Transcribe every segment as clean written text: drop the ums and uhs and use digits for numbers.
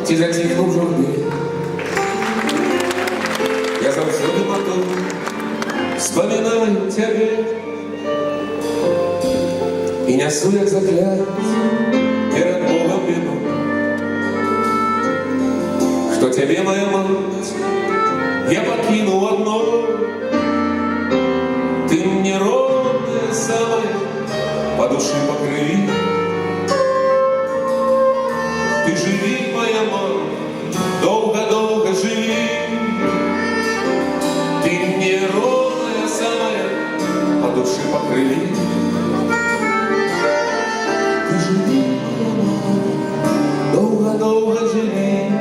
ці затихнув журби. Я заўсёды потом вспоминаю тебе и несу, як заклять, перед Богом вину, что тебе, моя мать, я покину одно. Ты мне родная самая, по душе по крови. Ты живи, моя мама, долго-долго живи. Ты мне родная самая, по душе по крови. Ты живи, моя мама, долго-долго живи.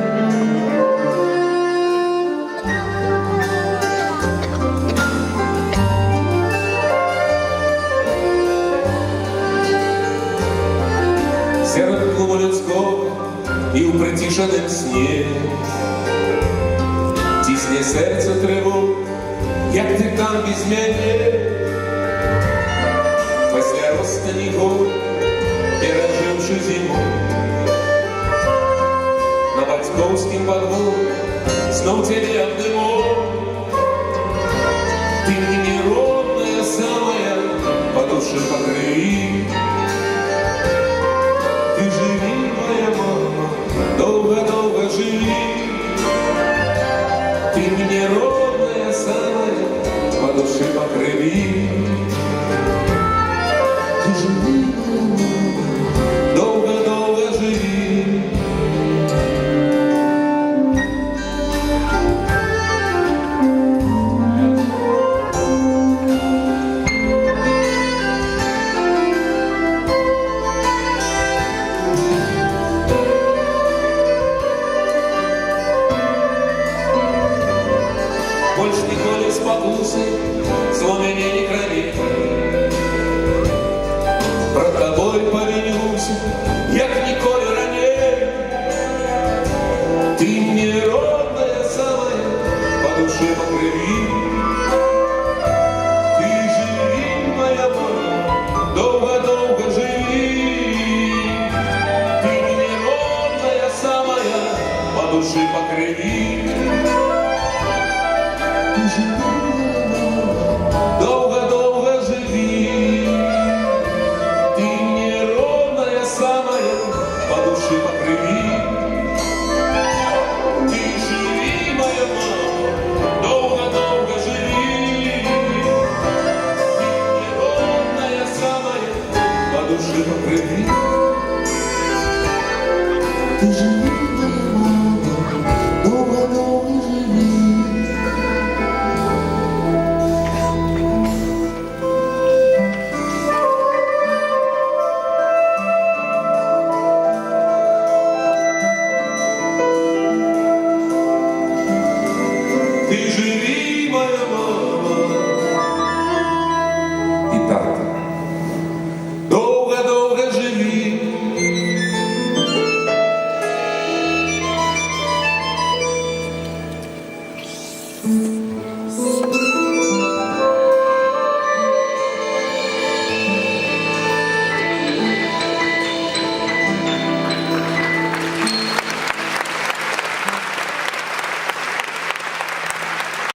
Серед клубу людського і у притишеним сні тісне серце тривог, як ти там без мене. Після розстані год, переживши зиму, на батьковськім подводі знов тебе обниму. Ты мне родная самая, по душе по крови. Ты живи, моя мама, долго-долго живи. Ты мне родная самая, по душе по крови. Ты живи, моя мама, долго-долго живи. Больше ніколи спокуси, зло меня не храни. Про тобой повинюсь, як ніколи ранее. Ты мне родная самая, по душе по крови. Ты живи, моя мама, долго-долго живи. Ты мне родная самая, по душе по крови. Долго-долго живи. Ты мне родная самая, по душе по крови. Ты живи, моя мама, долго-долго живи. Ты мне родная самая, по душе по крови. Ты живи.